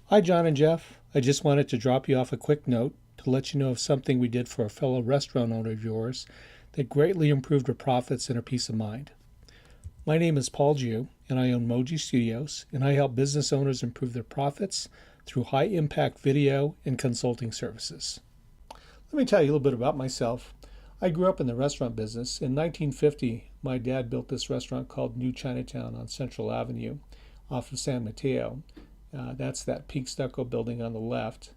Hi, John and Jeff. I just wanted to drop you off a quick note to let you know of something we did for a fellow restaurant owner of yours that greatly improved her profits and her peace of mind. My name is Paul Jew, and I own Moji Studios, and I help business owners improve their profits through high impact video and consulting services. Let me tell you a little bit about myself. I grew up in the restaurant business. In 1950, my dad built this restaurant called New Chinatown on Central Avenue off of San Mateo. That's that pink stucco building on the left.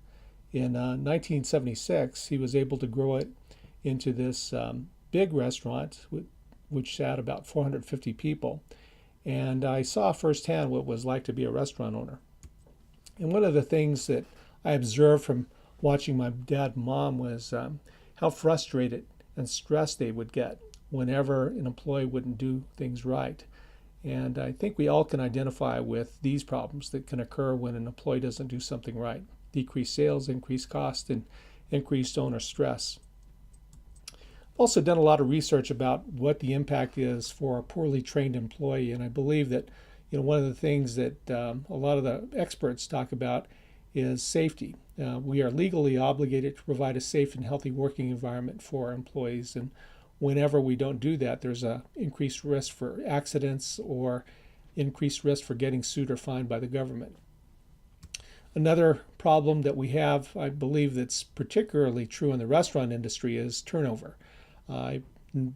In 1976, he was able to grow it into this big restaurant, which had about 450 people. And I saw firsthand what it was like to be a restaurant owner. And one of the things that I observed from watching my dad and mom was how frustrated and stressed they would get whenever an employee wouldn't do things right. And I think we all can identify with these problems that can occur when an employee doesn't do something right. Decreased sales, increased cost, and increased owner stress. I've also done a lot of research about what the impact is for a poorly trained employee, and I believe that one of the things that a lot of the experts talk about is safety. We are legally obligated to provide a safe and healthy working environment for our employees, and whenever we don't do that, there's a increased risk for accidents or increased risk for getting sued or fined by the government. Another problem that we have, I believe that's particularly true in the restaurant industry, is turnover. I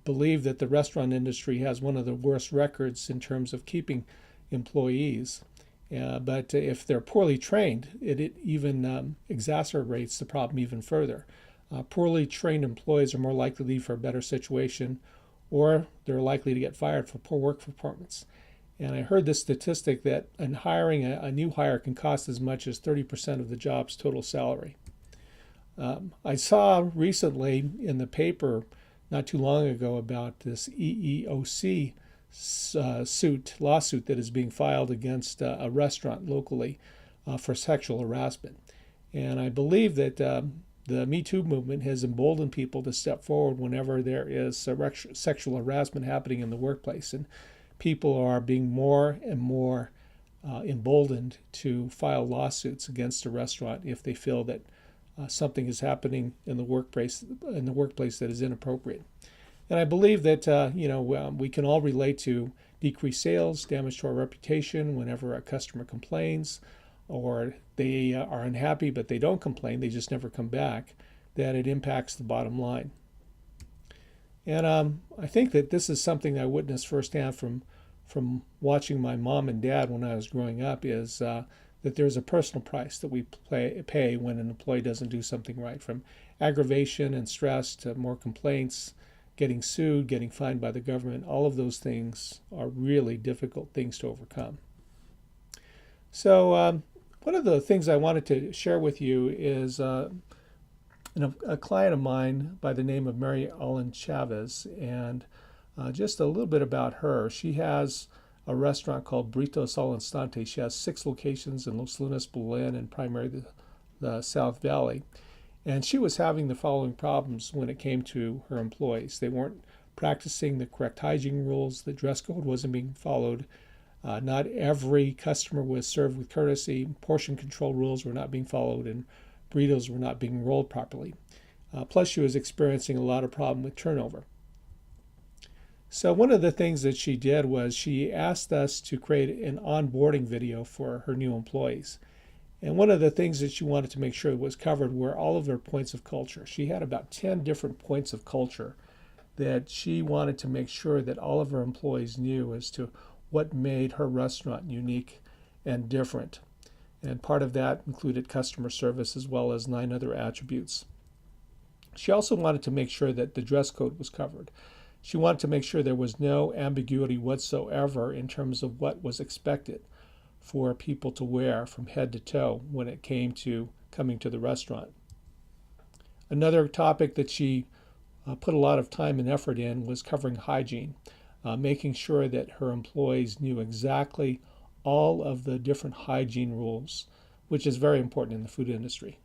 believe that the restaurant industry has one of the worst records in terms of keeping employees. But if they're poorly trained, it even exacerbates the problem even further. Poorly trained employees are more likely to leave for a better situation, or they're likely to get fired for poor work performance. And I heard this statistic that in hiring a new hire can cost as much as 30% of the job's total salary. I saw recently in the paper not too long ago about this EEOC lawsuit that is being filed against a restaurant locally for sexual harassment. And I believe that the Me Too movement has emboldened people to step forward whenever there is sexual harassment happening in the workplace. And people are being more and more emboldened to file lawsuits against a restaurant if they feel that something is happening in the workplace that is inappropriate. And I believe that we can all relate to decreased sales, damage to our reputation whenever a customer complains, or they are unhappy but they don't complain, they just never come back, that it impacts the bottom line. And I think that this is something I witnessed firsthand from watching my mom and dad when I was growing up, is that there's a personal price that we pay when an employee doesn't do something right, from aggravation and stress to more complaints, getting sued, getting fined by the government. All of those things are really difficult things to overcome. So one of the things I wanted to share with you is a client of mine by the name of Mary Ellen Chavez, and just a little bit about her. She has a restaurant called Burritos Al Instante. She has 6 locations in Los Lunas, Belen, and primarily the South Valley. And she was having the following problems when it came to her employees. They weren't practicing the correct hygiene rules. The dress code wasn't being followed. Not every customer was served with courtesy. Portion control rules were not being followed, and burritos were not being rolled properly. Plus, she was experiencing a lot of problem with turnover. So one of the things that she did was she asked us to create an onboarding video for her new employees. And one of the things that she wanted to make sure was covered were all of her points of culture. She had about 10 different points of culture that she wanted to make sure that all of her employees knew as to what made her restaurant unique and different. And part of that included customer service as well as 9 other attributes. She also wanted to make sure that the dress code was covered. She wanted to make sure there was no ambiguity whatsoever in terms of what was expected for people to wear from head to toe when it came to coming to the restaurant. Another topic that she put a lot of time and effort in was covering hygiene, making sure that her employees knew exactly all of the different hygiene rules, which is very important in the food industry.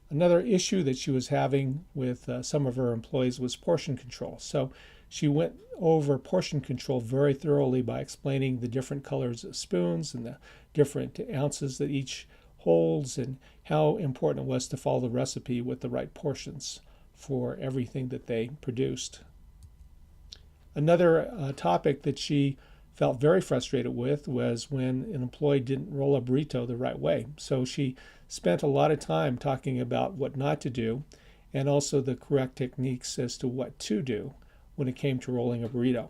Another issue that she was having with some of her employees was portion control. So She went over portion control very thoroughly by explaining the different colors of spoons and the different ounces that each holds, and how important it was to follow the recipe with the right portions for everything that they produced. Another topic that she felt very frustrated with was when an employee didn't roll a burrito the right way. So she spent a lot of time talking about what not to do, and also the correct techniques as to what to do when it came to rolling a burrito.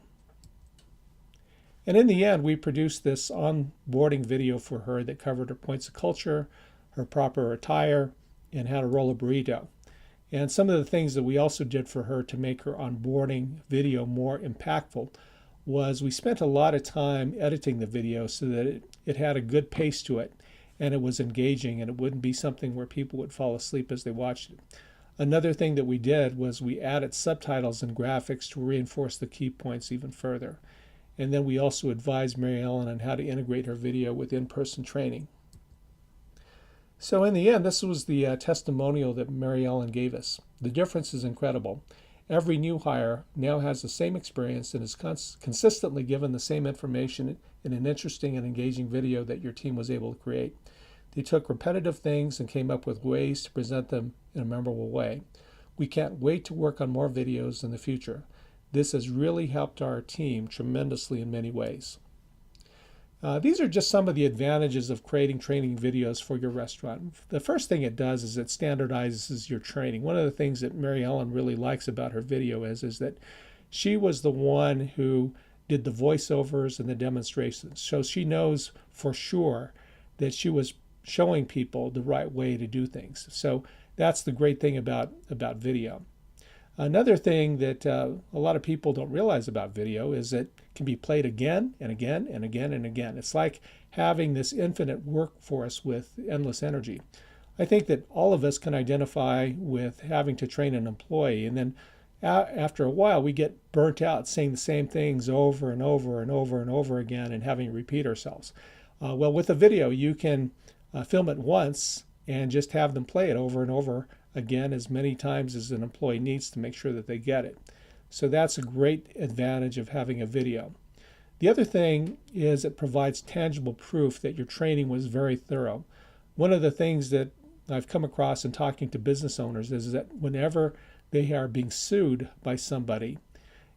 And in the end, we produced this onboarding video for her that covered her points of culture, her proper attire, and how to roll a burrito. And some of the things that we also did for her to make her onboarding video more impactful was we spent a lot of time editing the video so that it had a good pace to it, and it was engaging, and it wouldn't be something where people would fall asleep as they watched it. Another thing that we did was we added subtitles and graphics to reinforce the key points even further. And then we also advised Mary Ellen on how to integrate her video with in-person training. So in the end, this was the testimonial that Mary Ellen gave us. The difference is incredible. Every new hire now has the same experience and is consistently given the same information in an interesting and engaging video that your team was able to create. They took repetitive things and came up with ways to present them in a memorable way. We can't wait to work on more videos in the future. This has really helped our team tremendously in many ways. These are just some of the advantages of creating training videos for your restaurant. The first thing it does is it standardizes your training. One of the things that Mary Ellen really likes about her video is that she was the one who did the voiceovers and the demonstrations. So she knows for sure that she was showing people the right way to do things. So that's the great thing about video. Another thing that a lot of people don't realize about video is that it can be played again and again and again and again. It's like having this infinite workforce with endless energy. I think that all of us can identify with having to train an employee, and then after a while we get burnt out saying the same things over and over and over and over again and having to repeat ourselves. Well, with a video, you can film it once and just have them play it over and over again as many times as an employee needs to make sure that they get it. So that's a great advantage of having a video. The other thing is it provides tangible proof that your training was very thorough. One of the things that I've come across in talking to business owners is that whenever they are being sued by somebody,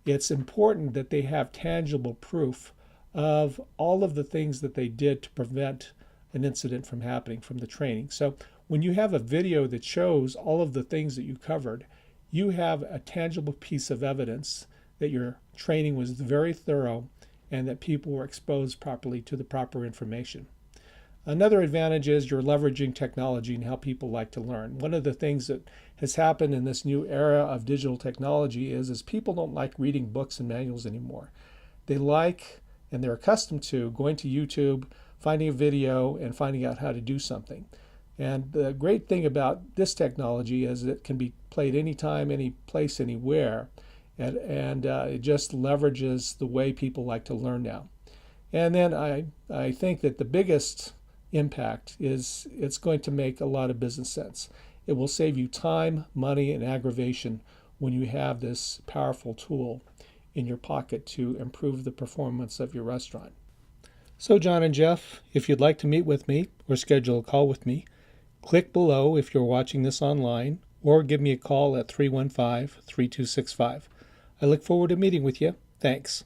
it's important that they have tangible proof of all of the things that they did to prevent an incident from happening from the training. So when you have a video that shows all of the things that you covered, you have a tangible piece of evidence that your training was very thorough and that people were exposed properly to the proper information. Another advantage is you're leveraging technology and how people like to learn. One of the things that has happened in this new era of digital technology is people don't like reading books and manuals anymore. They like, and they're accustomed to, going to YouTube, finding a video, and finding out how to do something. And the great thing about this technology is it can be played anytime, any place, anywhere, and it just leverages the way people like to learn now. And then I think that the biggest impact is it's going to make a lot of business sense. It will save you time, money, and aggravation when you have this powerful tool in your pocket to improve the performance of your restaurant. So John and Jeff, if you'd like to meet with me or schedule a call with me, click below if you're watching this online, or give me a call at 315-3265. I look forward to meeting with you. Thanks.